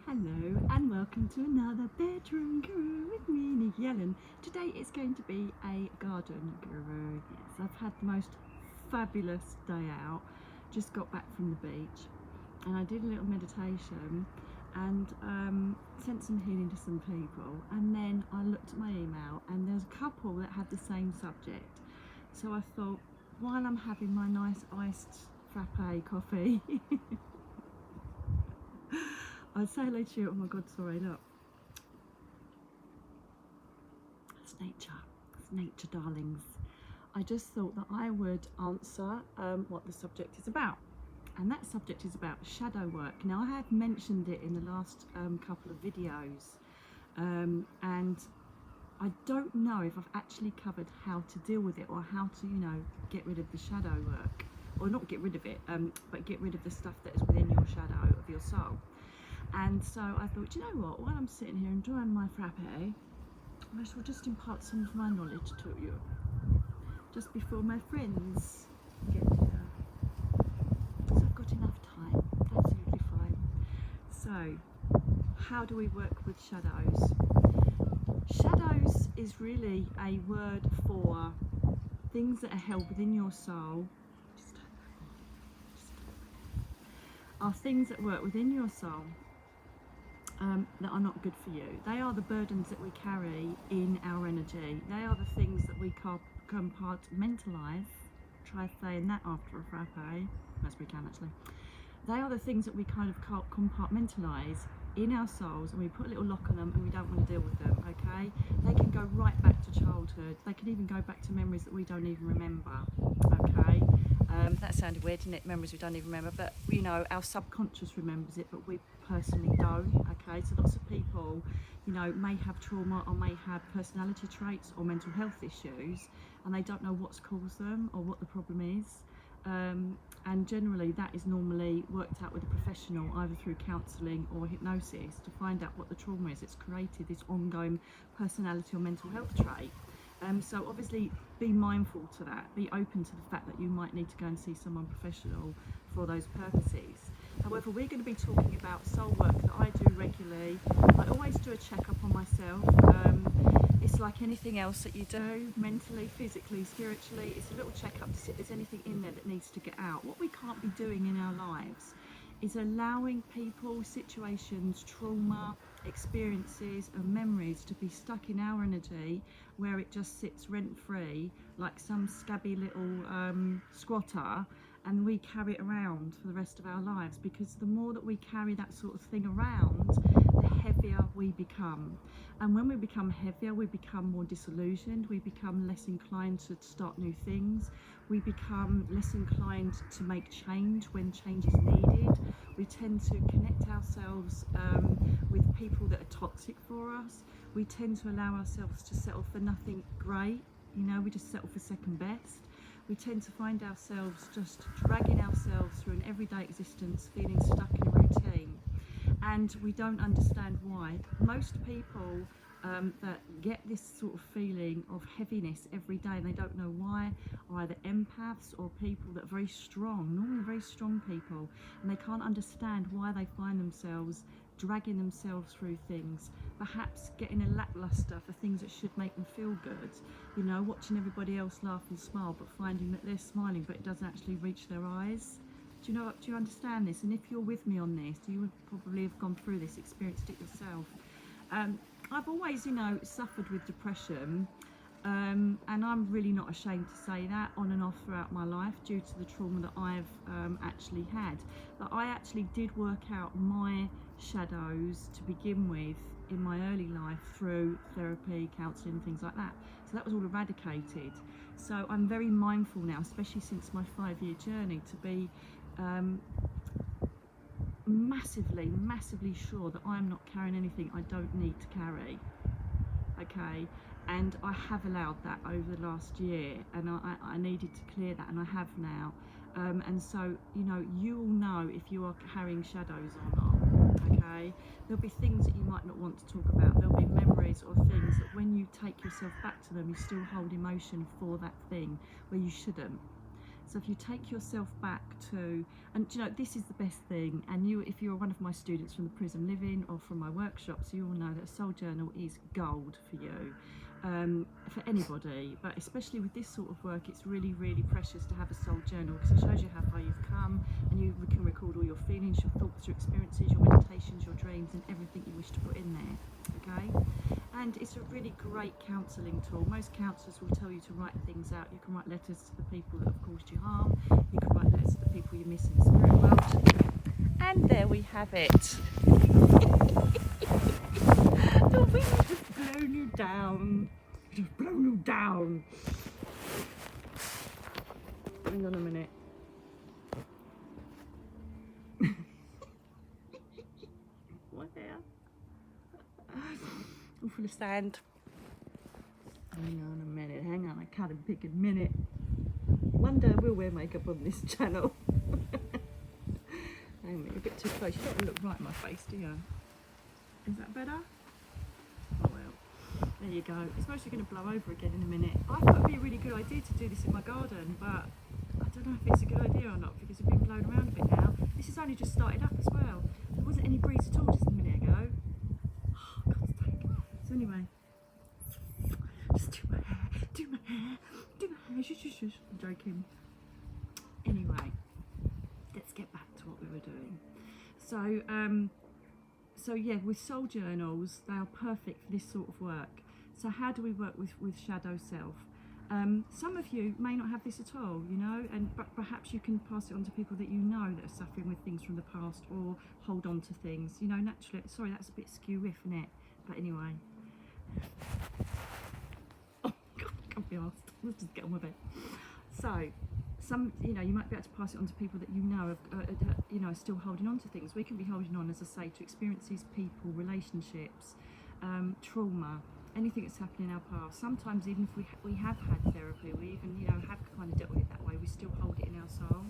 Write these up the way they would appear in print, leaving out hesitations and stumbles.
Hello and welcome to another bedroom guru with me, Nicky. Today it's going to be a garden guru. Yes, I've had the most fabulous day out. Just got back from the beach and I did a little meditation and sent some healing to some people, and then I looked at my email and there's a couple that had the same subject. So I thought, while I'm having my nice iced frappe coffee I'd say hello to you. Oh my God, sorry, look. It's nature, darlings. I just thought that I would answer what the subject is about. And that subject is about shadow work. Now, I have mentioned it in the last couple of videos. And I don't know if I've actually covered how to deal with it, or how to, get rid of the shadow work. Or not get rid of it, but get rid of the stuff that is within your shadow of your soul. And so I thought, you know what, while I'm sitting here enjoying my frappe, I shall just impart some of my knowledge to you, just before my friends get here. So I've got enough time, absolutely fine. So, how do we work with shadows? Shadows is really a word for things that are held within your soul. Are things that work within your soul that are not good for you. They are the burdens that we carry in our energy. They are the things that we compartmentalise. Try saying that after a frappe, as we can actually. They are the things that we kind of compartmentalise in our souls, and we put a little lock on them and we don't want to deal with them, okay? They can go right back to childhood. They can even go back to memories that we don't even remember, okay? That sounded weird, didn't it? Memories we don't even remember, but our subconscious remembers it, but we personally don't, okay? So lots of people, may have trauma or may have personality traits or mental health issues, and they don't know what's caused them or what the problem is. And generally that is normally worked out with a professional, either through counselling or hypnosis, to find out what the trauma is. It's created this ongoing personality or mental health trait. So obviously be mindful to that, be open to the fact that you might need to go and see someone professional for those purposes. However, we're going to be talking about soul work that I do regularly. I always do a checkup on myself. It's like anything else that you do, mentally, physically, spiritually. It's a little checkup to see if there's anything in there that needs to get out. What we can't be doing in our lives is allowing people, situations, trauma, experiences and memories to be stuck in our energy, where it just sits rent-free like some scabby little squatter, and we carry it around for the rest of our lives. Because the more that we carry that sort of thing around, the heavier we become. And when we become heavier, we become more disillusioned, we become less inclined to start new things, we become less inclined to make change when change is needed. We tend to connect ourselves with people that are toxic for us. We tend to allow ourselves to settle for nothing great, we just settle for second best. We tend to find ourselves just dragging ourselves through an everyday existence, feeling stuck in a routine. And we don't understand why. Most people that get this sort of feeling of heaviness every day, and they don't know why, are either empaths or people that are very strong, normally very strong people, and they can't understand why they find themselves dragging themselves through things, perhaps getting a lackluster for things that should make them feel good, watching everybody else laugh and smile, but finding that they're smiling but it doesn't actually reach their eyes. Do you understand this? And if you're with me on this, you would probably have gone through this, experienced it yourself. I've always, suffered with depression, and I'm really not ashamed to say that, on and off throughout my life, due to the trauma that I've actually had. But I actually did work out my shadows to begin with in my early life through therapy, counselling, things like that. So that was all eradicated. So I'm very mindful now, especially since my 5-year journey, to be massively sure that I'm not carrying anything I don't need to carry, okay? And I have allowed that over the last year, and I needed to clear that, and I have now. And so, you'll know if you are carrying shadows or not, okay? There'll be things that you might not want to talk about. There'll be memories or things that when you take yourself back to them, you still hold emotion for that thing where you shouldn't. So if you take yourself back to, and you know, this is the best thing, and if you're one of my students from the Prism Living or from my workshops, you all know that a soul journal is gold for you. For anybody, but especially with this sort of work, it's really, really precious to have a soul journal, because it shows you how far you've come, and you can record all your feelings, your thoughts, your experiences, your meditations, your dreams, and everything you wish to put in there. Okay, and it's a really great counselling tool. Most counsellors will tell you to write things out. You can write letters to the people that have caused you harm. You can write letters to the people you miss in the spirit world. And there we have it. The wind has blown you down. It has blown you down. Hang on a minute. What there? All full of sand. Hang on a minute. Hang on. I can't pick a minute. One day I will wear makeup on this channel. Hang on, you're a bit too close. You don't want to look right in my face, do you? Is that better? Oh well, there you go. It's mostly going to blow over again in a minute. I thought it would be a really good idea to do this in my garden, but I don't know if it's a good idea or not, because it's been blown around a bit now. This has only just started up as well. There wasn't any breeze at all just a minute ago. Oh, God's sake. So anyway, just do my hair, do my hair, do my hair. Shush, shush, shush. I'm joking. Anyway, let's get back to what we were doing. So yeah, with soul journals, they are perfect for this sort of work. So how do we work with shadow self? Some of you may not have this at all, you know, but perhaps you can pass it on to people that you know that are suffering with things from the past, or hold on to things, you know, naturally. Sorry, that's a bit skew-iff, isn't it? But anyway. Oh God, I can't be asked. Let's just get on with it. So, you know, you might be able to pass it on to people that you know are still holding on to things. We can be holding on, as I say, to experiences, people, relationships, trauma, anything that's happened in our past. Sometimes even if we have had therapy, we even, you know, have kind of dealt with it that way, we still hold it in our soul.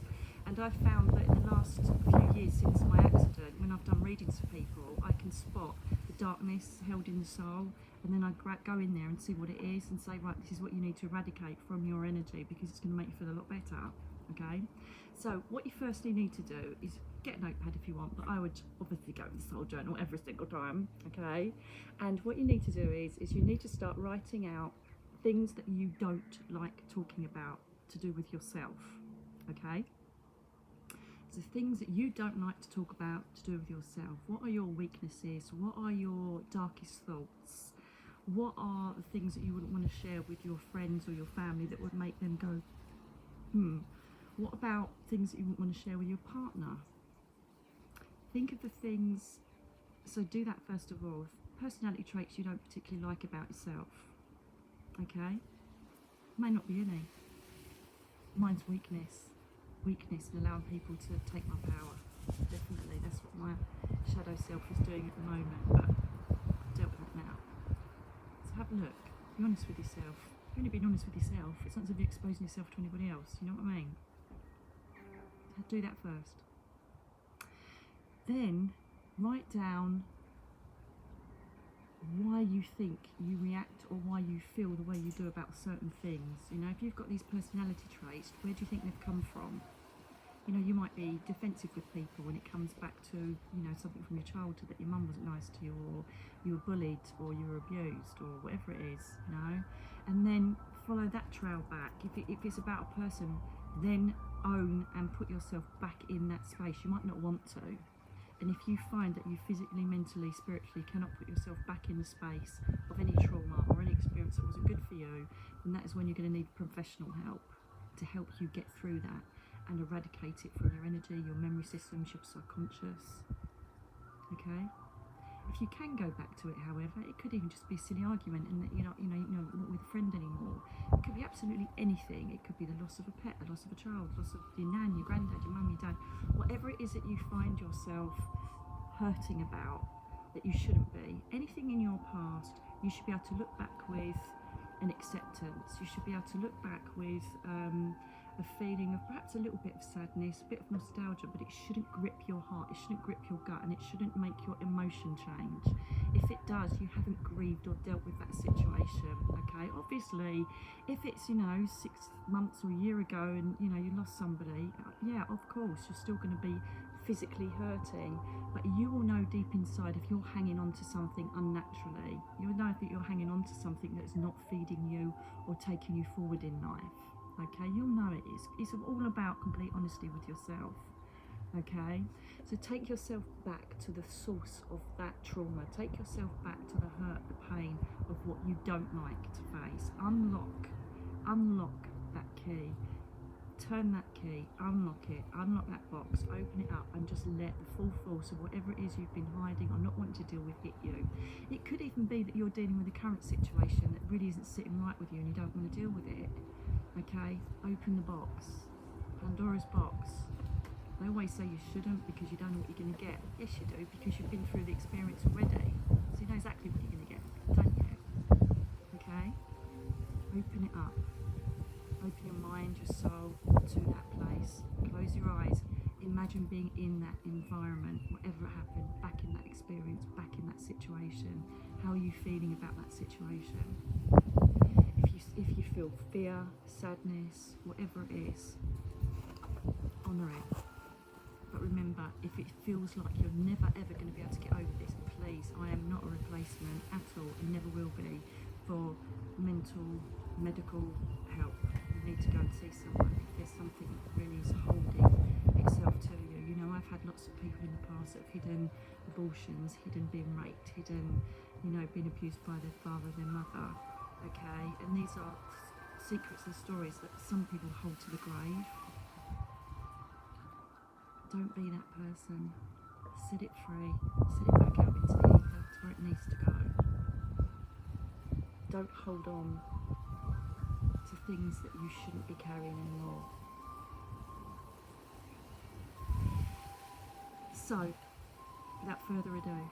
And I've found that in the last few years since my accident, when I've done readings for people, I can spot the darkness held in the soul, and then I go in there and see what it is and say, right, this is what you need to eradicate from your energy, because it's going to make you feel a lot better. Okay, so what you firstly need to do is get a notepad if you want, but I would obviously go with the soul journal every single time. Okay, and what you need to do is you need to start writing out things that you don't like talking about to do with yourself. Okay, so things that you don't like to talk about to do with yourself. What are your weaknesses? What are your darkest thoughts? What are the things that you wouldn't want to share with your friends or your family that would make them go, What about things that you wouldn't want to share with your partner? Think of the things, so do that first of all. Personality traits you don't particularly like about yourself. Okay? May not be any. Mine's weakness. Weakness and allowing people to take my power. Definitely, that's what my shadow self is doing at the moment, but I've dealt with that now. So have a look. Be honest with yourself. You're only being honest with yourself. It's not as if you're exposing yourself to anybody else. You know what I mean? So do that first. Then write down why you think you react or why you feel the way you do about certain things. You know, if you've got these personality traits, where do you think they've come from? You know, you might be defensive with people when it comes back to, you know, something from your childhood, that your mum wasn't nice to you, or you were bullied, or you were abused, or whatever it is, you know. And then follow that trail back. If it's about a person, then own and put yourself back in that space. You might not want to. And if you find that you physically, mentally, spiritually cannot put yourself back in the space of any trauma or any experience that wasn't good for you, then that is when you're going to need professional help to help you get through that and eradicate it from your energy, your memory systems, your subconscious. Okay? If you can go back to it, however, it could even just be a silly argument, and that you're not with a friend anymore. It could be absolutely anything. It could be the loss of a pet, the loss of a child, loss of your nan, your granddad, your mum, your dad. Whatever it is that you find yourself hurting about, that you shouldn't be. Anything in your past, you should be able to look back with an acceptance. You should be able to look back with a feeling of perhaps a little bit of sadness, a bit of nostalgia, but it shouldn't grip your heart, it shouldn't grip your gut, and it shouldn't make your emotion change. If it does, you haven't grieved or dealt with that situation, okay? Obviously, if it's, 6 months or a year ago and, you lost somebody, yeah, of course, you're still going to be physically hurting, but you will know deep inside if you're hanging on to something unnaturally. You'll know that you're hanging on to something that's not feeding you or taking you forward in life. Okay, you'll know it is. It's all about complete honesty with yourself. Okay, so take yourself back to the source of that trauma. Take yourself back to the hurt, the pain of what you don't like to face. Unlock that key. Turn that key, unlock it, unlock that box, open it up, and just let the full force of whatever it is you've been hiding or not wanting to deal with hit you. It could even be that you're dealing with a current situation that really isn't sitting right with you and you don't want to deal with it. Okay, open the box, Pandora's box. They always say you shouldn't because you don't know what you're going to get. Yes, you do, because you've been through the experience already, so you know exactly what you're going to get, don't you? Okay, open it up. Open your mind, your soul to that place. Close your eyes. Imagine being in that environment, whatever happened, back in that experience, back in that situation. How are you feeling about that situation? If you feel fear, sadness, whatever it is, honour it. But remember, if it feels like you're never ever going to be able to get over this, please, I am not a replacement at all and never will be for medical help. You need to go and see someone if there's something that really is holding itself to you. I've had lots of people in the past that have hidden abortions, hidden being raped, hidden, being abused by their father, their mother, okay? And these are secrets and stories that some people hold to the grave. Don't be that person. Set it free. Set it back out into the ether to where it needs to go. Don't hold on to things that you shouldn't be carrying anymore. So, without further ado,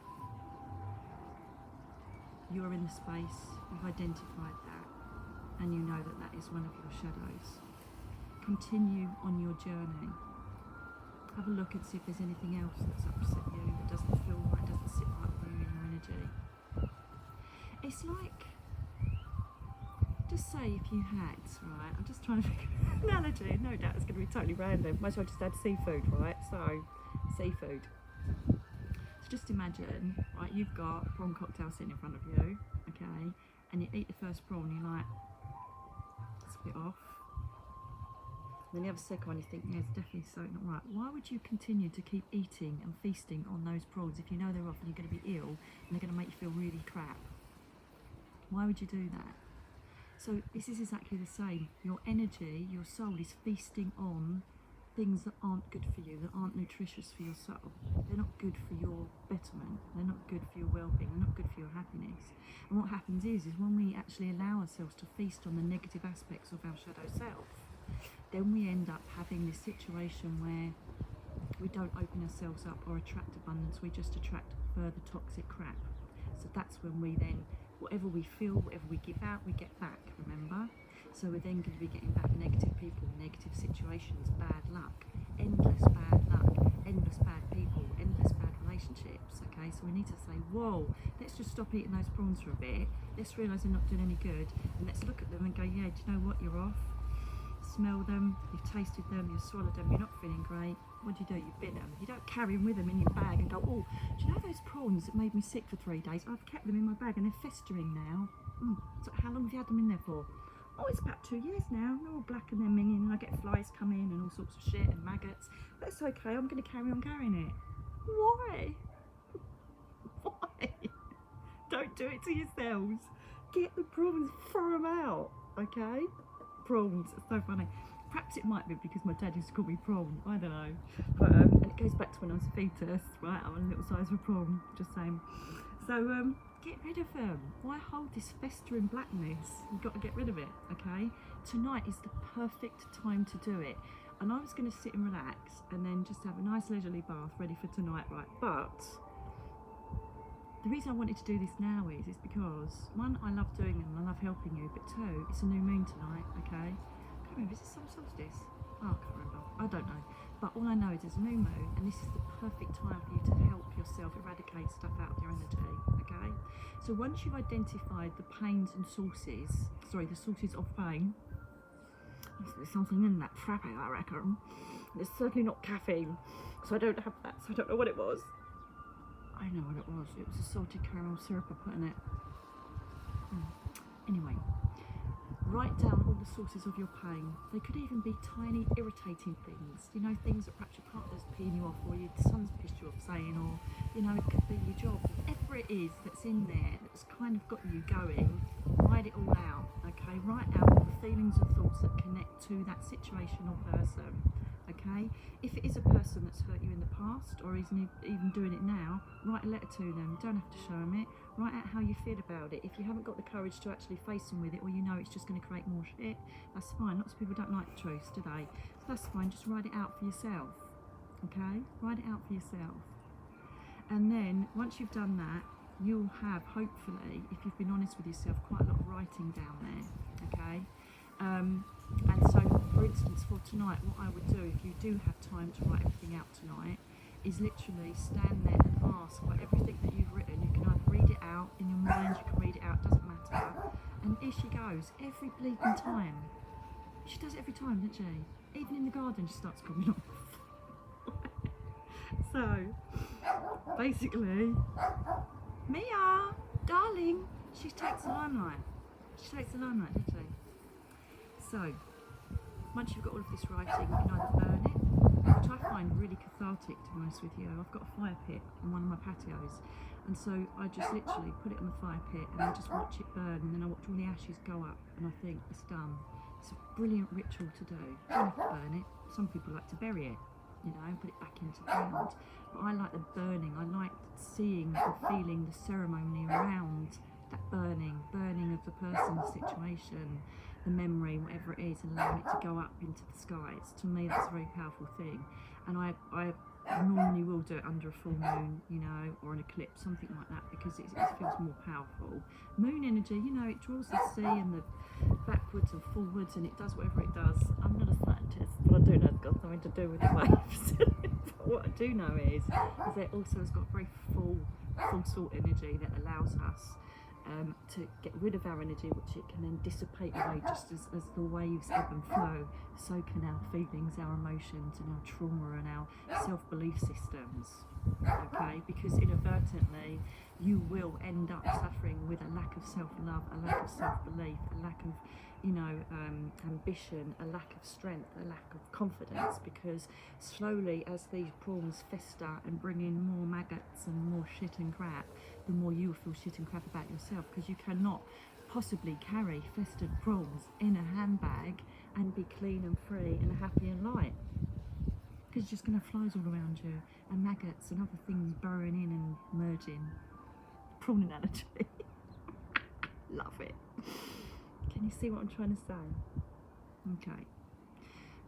you're in the space, you've identified that, and you know that that is one of your shadows. Continue on your journey. Have a look and see if there's anything else that's upset you, that doesn't feel right, doesn't sit right with you in your energy. It's like, just say if you had, right, I'm just trying to think of an analogy, no doubt it's going to be totally random, might as well just add seafood, right, so, seafood. So just imagine, right, you've got a prawn cocktail sitting in front of you, okay, and you eat the first prawn, you're like, it's a bit off. And then you have a second one, you think, yeah, it's definitely something not right. Why would you continue to keep eating and feasting on those prawns if you know they're off and you're going to be ill and they're going to make you feel really crap? Why would you do that? So this is exactly the same. Your energy, your soul is feasting on things that aren't good for you, that aren't nutritious for your soul. They're not good for your betterment. They're not good for your well-being. They're not good for your happiness. And what happens is when we actually allow ourselves to feast on the negative aspects of our shadow self, then we end up having this situation where we don't open ourselves up or attract abundance, we just attract further toxic crap. So that's when we then, whatever we feel, whatever we give out, we get back, remember? So we're then going to be getting back negative people, negative situations, bad luck, endless bad luck, endless bad people, endless bad relationships, okay? So we need to say, whoa, let's just stop eating those prawns for a bit, let's realise they're not doing any good, and let's look at them and go, yeah, do you know what, you're off. Smell them, you've tasted them, you've swallowed them, you're not feeling great. What do? You bin them. You don't carry them with them in your bag and go, oh, do you know those prawns that made me sick for 3 days? I've kept them in my bag and they're festering now. So how long have you had them in there for? Oh, it's about 2 years now. They're all black and they're minging and I get flies come in and all sorts of shit and maggots. That's okay, I'm going to carry on carrying it. Why? Why? Don't do it to yourselves. Get the prawns, throw them out, okay? Prawns, it's so funny. Perhaps it might be because my dad used to call me prawn, I don't know. But and it goes back to when I was a fetus, right? I'm a little size of a prawn, just saying. So get rid of them. Why hold this festering blackness? You've got to get rid of it, okay? Tonight is the perfect time to do it. And I was going to sit and relax and then just have a nice leisurely bath ready for tonight, right? But the reason I wanted to do this now is because, one, I love doing them and I love helping you, but two, it's a new moon tonight, okay? I can't remember, is it some solstice? Oh, I can't remember. I don't know. But all I know is there's a new moon, and this is the perfect time for you to help yourself eradicate stuff out of your energy, okay? So once you've identified the pains and sources, the sources of pain, there's something in that frappe, I reckon. It's certainly not caffeine, so I don't have that, so I don't know what it was. I know what it was. It was a salted caramel syrup I put in it. Anyway, write down all the sources of your pain. They could even be tiny irritating things, you know, things that perhaps your partner's peeing you off, or your son's pissed you off saying, or, you know, it could be your job. Whatever it is that's in there that's kind of got you going, write it all out, okay? Write out all the feelings and thoughts that connect to that situation or person, okay? If it is a person that's hurt you in the past, or isn't even doing it now, write a letter to them. You don't have to show them it. Write out how you feel about it. If you haven't got the courage to actually face them with it, or you know it's just going to create more shit, that's fine. Lots of people don't like the truth, do they? So that's fine. Just write it out for yourself, okay? Write it out for yourself. And then once you've done that, you'll have, hopefully, if you've been honest with yourself, quite a lot of writing down there, okay? And so, for instance, for tonight, what I would do, if you do have time to write everything out tonight, is literally stand there and ask for everything that you've written. You can either read it out in your mind, you can read it out, doesn't matter. And here she goes, every bleeding time. She does it every time, doesn't she? Even in the garden, she starts coming off. So, basically, Mia, darling, she takes the limelight. She takes the limelight, doesn't she? So, once you've got all of this writing, you can either burn it, which I find really cathartic, to be honest with you. I've got a fire pit on one of my patios, and so I just literally put it on the fire pit and I just watch it burn, and then I watch all the ashes go up, and I think, it's done. It's a brilliant ritual to do. You don't have to burn it. Some people like to bury it, you know, and put it back into the ground. But I like the burning. I like seeing and feeling the ceremony around that burning of the person, the situation, the memory, whatever it is, and allowing it to go up into the skies. To me, that's a very powerful thing. And I normally will do it under a full moon, you know, or an eclipse, something like that, because it feels more powerful. Moon energy, you know, it draws the sea and the backwards and forwards, and it does whatever it does. I'm not a scientist, but I do know it's got something to do with the waves. But what I do know is that also has got very full salt energy that allows us to get rid of our energy, which it can then dissipate away, just as the waves ebb and flow. So can our feelings, our emotions, and our trauma and our self-belief systems, okay? Because inadvertently you will end up suffering with a lack of self-love, a lack of self-belief, a lack of, you know, ambition, a lack of strength, a lack of confidence, because slowly as these prawns fester and bring in more maggots and more shit and crap, the more you will feel shit and crap about yourself, because you cannot possibly carry festered prawns in a handbag and be clean and free and happy and light, because you're just going to have flies all around you and maggots and other things burrowing in and merging. Prawn analogy. Love it. Can you see what I'm trying to say? Okay.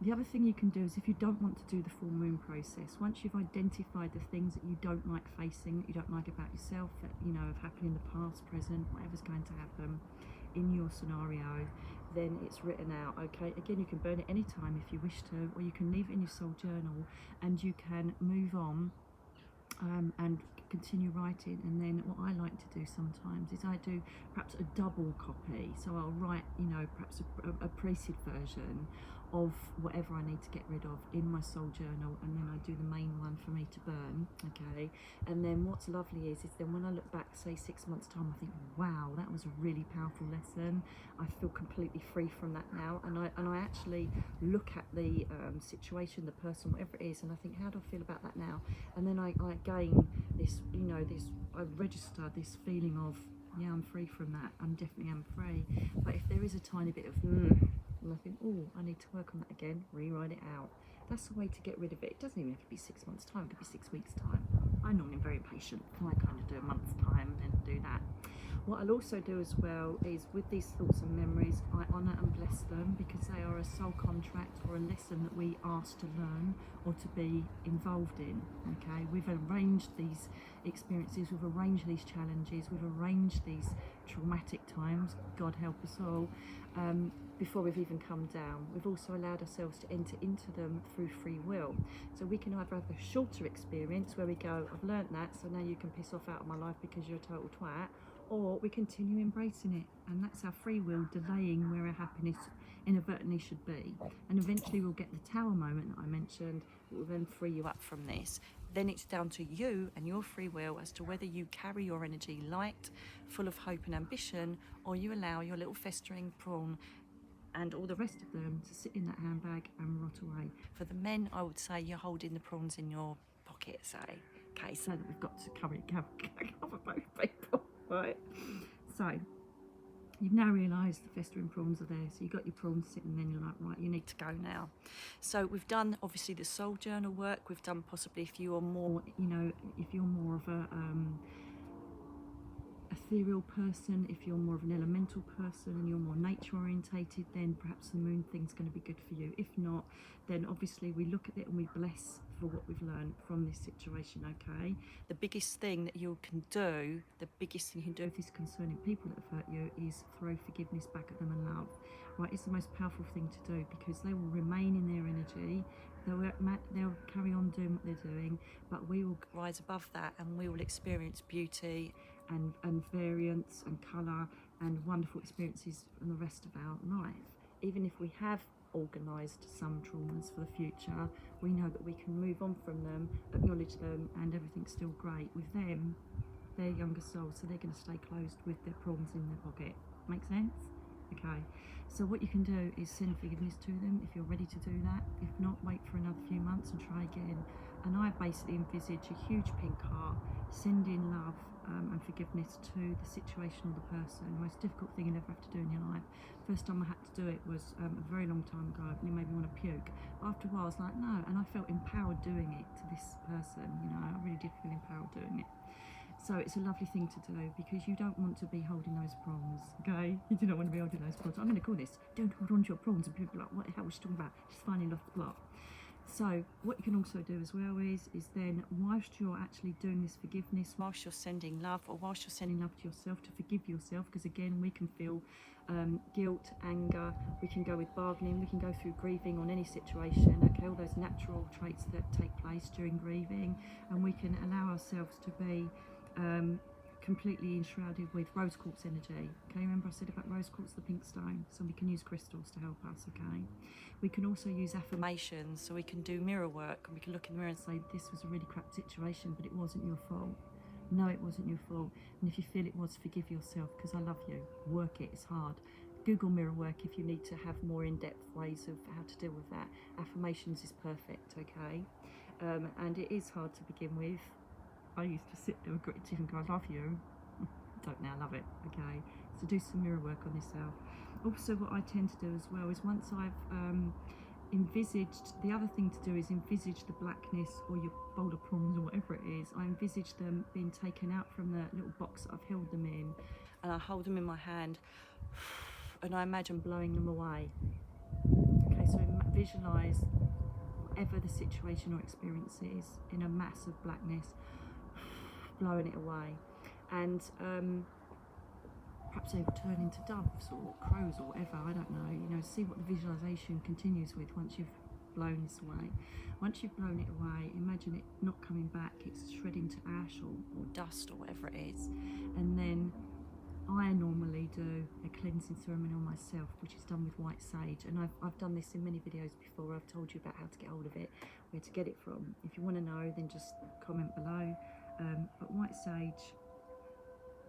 The other thing you can do is, if you don't want to do the full moon process, once you've identified the things that you don't like facing, that you don't like about yourself, that, you know, have happened in the past, present, whatever's going to happen in your scenario, then it's written out, okay? Again, you can burn it anytime if you wish to, or you can leave it in your soul journal, and you can move on and continue writing. And then what I like to do sometimes is I do perhaps a double copy, so I'll write, you know, perhaps a preced version of whatever I need to get rid of in my soul journal, and then I do the main one for me to burn, okay? And then what's lovely is then when I look back, say 6 months time, I think, wow, that was a really powerful lesson. I feel completely free from that now, and I actually look at the situation, the person, whatever it is, and I think, how do I feel about that now? And then I gain this, you know, I register this feeling of, yeah, I'm free from that. I definitely am free. But if there is a tiny bit of and I think, oh, I need to work on that again, rewrite it out. That's the way to get rid of it. It doesn't even have to be 6 months' time, it could be 6 weeks' time. I'm normally very patient, so I kind of do a month's time and then do that. What I'll also do as well is, with these thoughts and memories, I honour and bless them, because they are a soul contract or a lesson that we asked to learn or to be involved in. Okay, we've arranged these experiences, we've arranged these challenges, we've arranged these traumatic times, God help us all, before we've even come down. We've also allowed ourselves to enter into them through free will. So we can either have a shorter experience where we go, I've learnt that, so now you can piss off out of my life because you're a total twat, or we continue embracing it, and that's our free will delaying where our happiness inadvertently should be. And eventually we'll get the tower moment that I mentioned, that will then free you up from this. Then it's down to you and your free will as to whether you carry your energy light, full of hope and ambition, or you allow your little festering prawn and all the rest of them to sit in that handbag and rot away. For the men, I would say you're holding the prawns in your pocket, say. Okay, so that we've got to cover both people. Right, so you've now realised the festering prawns are there, so you've got your prawns sitting there and you're like, right, you need to go now. So we've done obviously the soul journal work, we've done possibly, if you are more, you know, if you're more of a ethereal person, if you're more of an elemental person and you're more nature orientated, then perhaps the moon thing's going to be good for you. If not, then obviously we look at it and we bless for what we've learned from this situation. Okay, the biggest thing that you can do, the biggest thing you can do with this concerning people that have hurt you, is throw forgiveness back at them and love. Right, it's the most powerful thing to do, because they will remain in their energy, they'll carry on doing what they're doing, but we will rise above that and we will experience beauty and variance and colour and wonderful experiences in the rest of our life. Even if we have organised some traumas for the future, we know that we can move on from them, acknowledge them, and everything's still great. With them, they're younger souls, so they're going to stay closed with their prawns in their pocket. Make sense? Okay, so what you can do is send forgiveness to them if you're ready to do that. If not, wait for another few months and try again. And I basically envisage a huge pink heart sending love and forgiveness to the situation or the person. The most difficult thing you'll ever have to do in your life. First time I had to do it was a very long time ago, and it made me want to puke. But after a while I was like, no, and I felt empowered doing it to this person, you know, I really did feel empowered doing it. So it's a lovely thing to do, because you don't want to be holding those prawns, okay? You do not want to be holding those prawns. I'm going to call this, don't hold on to your prawns, and people are like, what the hell was she talking about? She's finally lost the plot. So what you can also do as well is then, whilst you're actually doing this forgiveness, whilst you're sending love, or whilst you're sending love to yourself, to forgive yourself, because again, we can feel guilt, anger, we can go with bargaining, we can go through grieving on any situation, okay, all those natural traits that take place during grieving, and we can allow ourselves to be completely enshrouded with rose quartz energy. Okay, remember I said about rose quartz, the pink stone? So we can use crystals to help us. Okay, we can also use affirmations, so we can do mirror work, and we can look in the mirror and say, this was a really crap situation, but it wasn't your fault. No, it wasn't your fault. And if you feel it was, forgive yourself, because I love you. Work it, it's hard. Google mirror work if you need to have more in-depth ways of how to deal with that. Affirmations is perfect. Okay, and it is hard to begin with. I used to sit there with gritted teeth and go, I love you. Don't now, love it. Okay, so do some mirror work on yourself. Also, what I tend to do as well is, once I've envisaged, the other thing to do is envisage the blackness or your bowl of prawns or whatever it is, I envisage them being taken out from the little box that I've held them in, and I hold them in my hand and I imagine blowing them away. Okay, so visualise whatever the situation or experience is in a mass of blackness, blowing it away, and perhaps they will turn into doves or crows or whatever, I don't know, you know, see what the visualization continues with once you've blown this away. Once you've blown it away, imagine it not coming back, it's shredding to ash or dust or whatever it is. And then I normally do a cleansing ceremony on myself, which is done with white sage, and I've done this in many videos before. I've told you about how to get hold of it, where to get it from. If you want to know, then just comment below. But white sage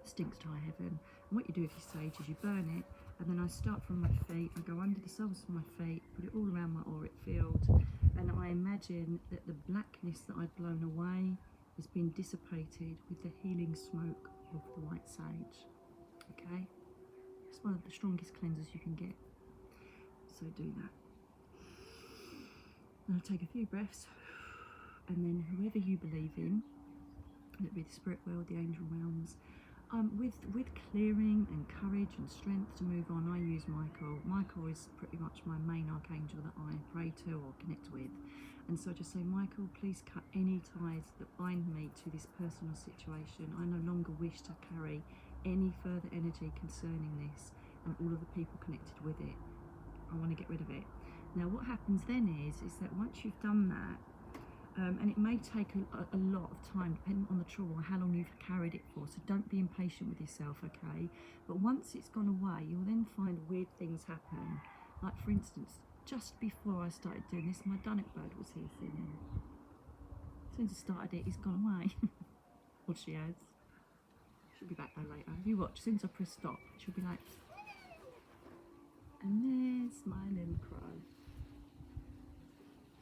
stinks to high heaven. And what you do with your sage is you burn it, and then I start from my feet, I go under the soles of my feet, put it all around my auric field, and I imagine that the blackness that I've blown away is being dissipated with the healing smoke of the white sage. Okay? It's one of the strongest cleansers you can get. So do that. Now take a few breaths, and then whoever you believe in, let it be the spirit world, the angel realms, With clearing and courage and strength to move on, I use Michael. Michael is pretty much my main archangel that I pray to or connect with. And so I just say, Michael, please cut any ties that bind me to this person or situation. I no longer wish to carry any further energy concerning this and all of the people connected with it. I want to get rid of it. Now what happens then is that once you've done that, and it may take a lot of time depending on the trauma, how long you've carried it for, so don't be impatient with yourself, okay? But once it's gone away, you'll then find weird things happen. Like for instance, just before I started doing this, my Dunnock bird was here singing. As soon as I started it, it's gone away. Or she has. She'll be back though later. If you watch, as soon as I press stop, she'll be like, and there's my little crow.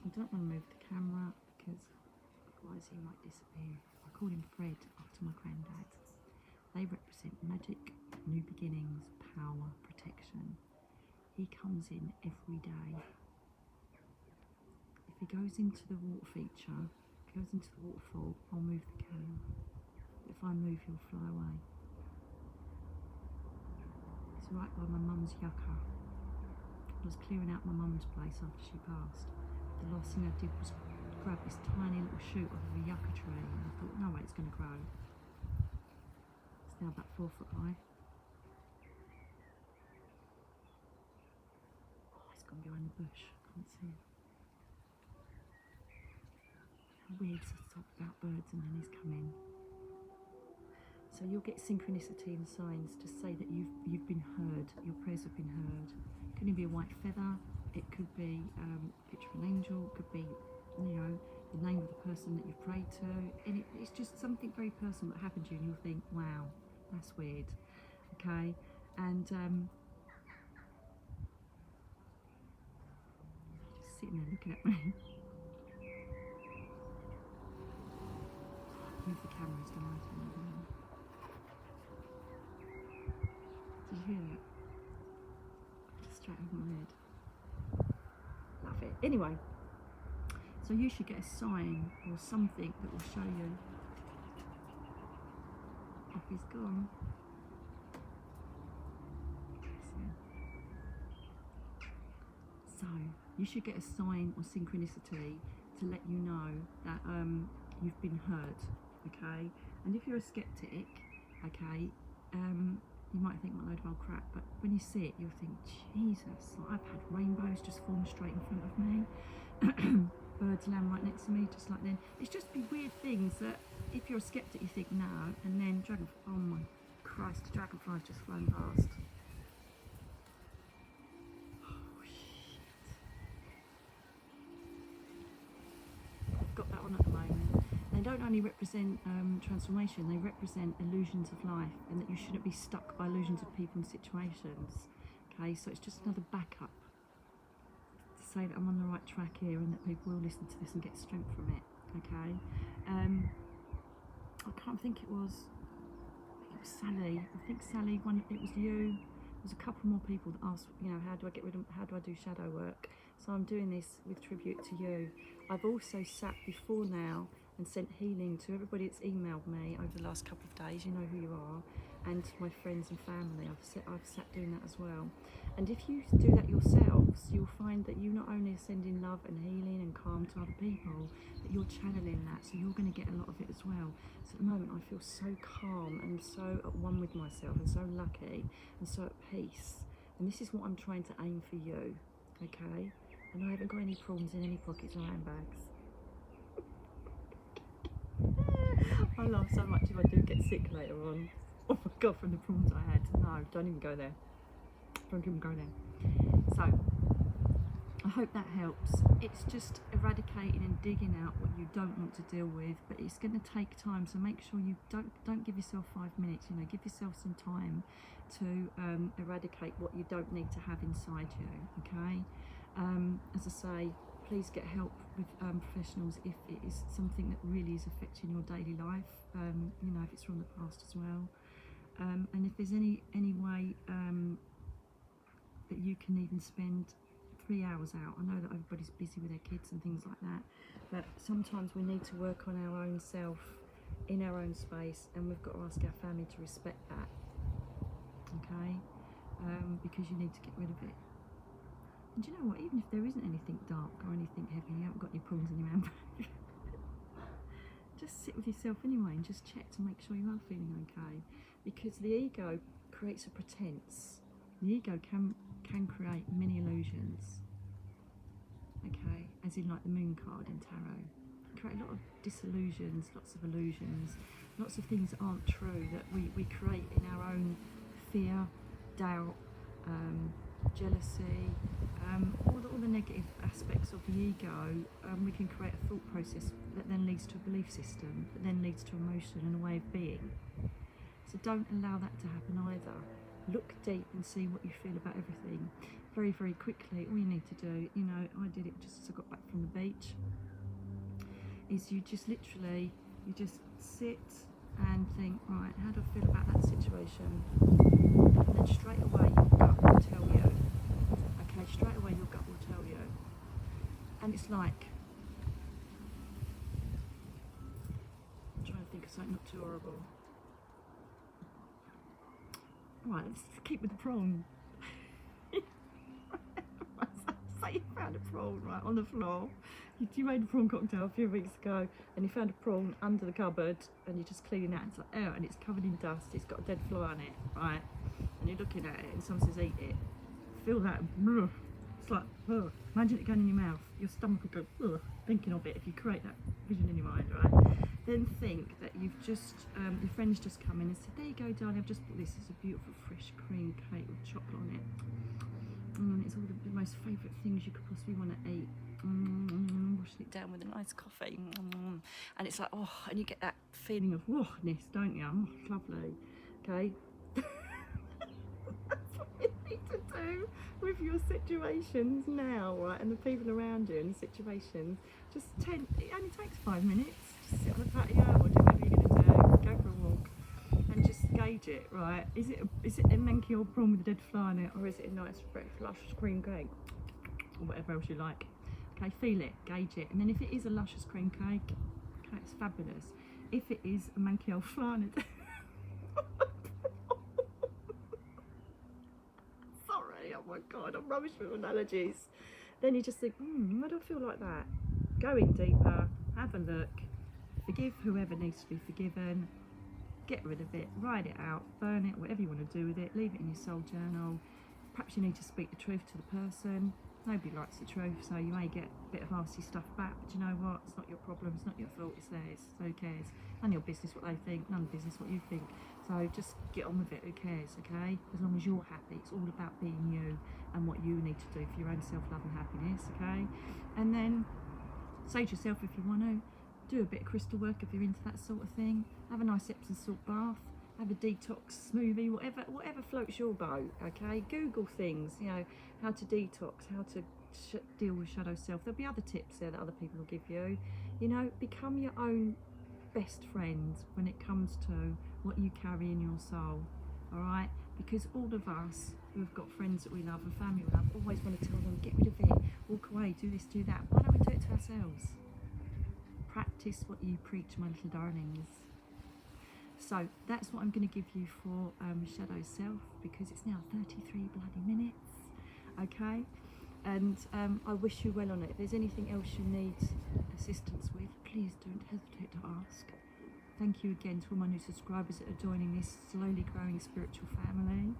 I don't want to move the camera because otherwise he might disappear. I call him Fred after my granddad. They represent magic, new beginnings, power, protection. He comes in every day. If he goes into the water feature, if he goes into the waterfall, I'll move the camera. If I move, he'll fly away. It's right by my mum's yucca. I was clearing out my mum's place after she passed. The last thing I did was grab this tiny little shoot off of a yucca tree, and I thought, no way, it's going to grow. It's now about 4 foot high. Oh, it's gone behind the bush. Can't see it. How weird to talk about birds and then he's come in. So you'll get synchronicity and signs to say that you've been heard. Your prayers have been heard. It could be a white feather. It could be a picture of an angel. It could be, you know, the name of the person that you've prayed to. And it's just something very personal that happened to you, and you'll think, wow, that's weird. Okay, and just sitting there looking at me. Move the camera, it's going to happen. Did you hear that? Just straight over my head. Love it. Anyway, so you should get a sign or something that will show you. Off he's gone. So you should get a sign or synchronicity to let you know that you've been heard, okay? And if you're a skeptic, okay, you might think, what a load of old crap, but when you see it, you'll think, Jesus, like I've had rainbows just form straight in front of me. Birds land right next to me, just like then. It's just be weird things that, if you're a skeptic, you think, no, and then oh my Christ, the dragonfly's just flown past. Oh, shit. I've got that on at the moment. They don't only represent transformation, they represent illusions of life, and that you shouldn't be stuck by illusions of people and situations. Okay, so it's just another backup to say that I'm on the right track here and that people will listen to this and get strength from it. Okay, I can't think it was Sally. I think Sally, it was you. There's a couple more people that asked, you know, how do I do shadow work? So I'm doing this with tribute to you. I've also sat before now and sent healing to everybody that's emailed me over the last couple of days. You know who you are, and to my friends and family. I've sat doing that as well. And if you do that yourselves, you'll find that you not only are sending love and healing and calm to other people, but you're channeling that, so you're going to get a lot of it as well. So at the moment I feel so calm and so at one with myself and so lucky and so at peace. And this is what I'm trying to aim for you, okay? And I haven't got any prawns in any pockets or handbags. I laugh so much if I do get sick later on. Oh my God, from the prawns I had. No, don't even go there. Don't even go there. So, I hope that helps. It's just eradicating and digging out what you don't want to deal with, but it's going to take time, so make sure you don't give yourself 5 minutes, you know, give yourself some time to eradicate what you don't need to have inside you, okay? As I say, please get help with professionals if it is something that really is affecting your daily life, you know, if it's from the past as well. And if there's any way that you can even spend 3 hours out. I know that everybody's busy with their kids and things like that, but sometimes we need to work on our own self in our own space, and we've got to ask our family to respect that, okay? Because you need to get rid of it. And do you know what, even if there isn't anything dark or anything heavy, you haven't got any prawns in your handbag, just sit with yourself anyway and just check to make sure you are feeling okay, because the ego creates a pretense. The ego can create many illusions, okay, as in like the moon card in tarot. Create a lot of disillusions, lots of illusions, lots of things that aren't true that we create in our own fear, doubt, jealousy, all the negative aspects of the ego. We can create a thought process that then leads to a belief system, that then leads to emotion and a way of being. So don't allow that to happen either. Look deep and see what you feel about everything. Very, very quickly, all you need to do, you know, I did it just as I got back from the beach, is you just literally, you just sit and think, right, how do I feel about that situation? And then straight away your gut will tell you. Okay, straight away your gut will tell you. And it's like, I'm trying to think of something not too horrible. Right, let's keep with the prawn. Say you found a prawn right on the floor. You made a prawn cocktail a few weeks ago, and you found a prawn under the cupboard, and you're just cleaning that, and it's like, oh, and it's covered in dust, it's got a dead fly on it, right? And you're looking at it, and someone says, eat it. Feel that, it's like, imagine it going in your mouth, your stomach will go, thinking of it, if you create that vision in your mind, right? Then think that you've just, your friend's just come in and said, there you go, darling, I've just bought this, it's a beautiful fresh cream cake with chocolate on it. It's all the most favourite things you could possibly want to eat. Washing it down with a nice coffee. And it's like, oh, and you get that feeling of rawness, don't you? Oh, it's lovely. Okay? That's what you need to do with your situations now, right? And the people around you and the situations. Just it only takes 5 minutes. Just sit on the patio or do whatever you're going to do. Go for a walk. And just gauge it, right? Is it a manky old prawn with a dead fly on it, or is it a nice fresh luscious cream cake, or whatever else you like? Okay, feel it, gauge it, and then if it is a luscious cream cake, okay, it's fabulous. If it is a manky old fly on it, sorry, oh my god, I'm rubbish with analogies. Then you just think, why do I feel like that? Go in deeper, have a look, forgive whoever needs to be forgiven. Get rid of it, write it out, burn it, whatever you want to do with it, leave it in your soul journal. Perhaps you need to speak the truth to the person. Nobody likes the truth, so you may get a bit of nasty stuff back, but you know what? It's not your problem, it's not your fault, it's theirs, so who cares? None of your business what they think, none of business what you think. So just get on with it, who cares, okay? As long as you're happy, it's all about being you and what you need to do for your own self-love and happiness, okay? And then say to yourself, if you want to, do a bit of crystal work if you're into that sort of thing. Have a nice Epsom salt bath. Have a detox smoothie. Whatever floats your boat. Okay. Google things. You know, how to detox, how to deal with shadow self. There'll be other tips there that other people will give you. You know, become your own best friend when it comes to what you carry in your soul. All right. Because all of us who have got friends that we love and family we love always want to tell them, get rid of it, walk away, do this, do that. Why don't we do it to ourselves? Practice what you preach, my little darlings. So that's what I'm going to give you for Shadow Self, because it's now 33 bloody minutes, okay? And I wish you well on it. If there's anything else you need assistance with, please don't hesitate to ask. Thank you again to all my new subscribers that are joining this slowly growing spiritual family.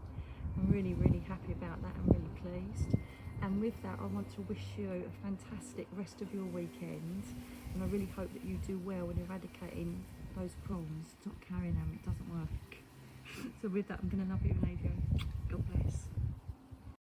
I'm really, really happy about that. I'm really pleased. And with that, I want to wish you a fantastic rest of your weekend. And I really hope that you do well in eradicating those prawns. Stop carrying them, it doesn't work. So with that, I'm going to love you and leave you. God bless.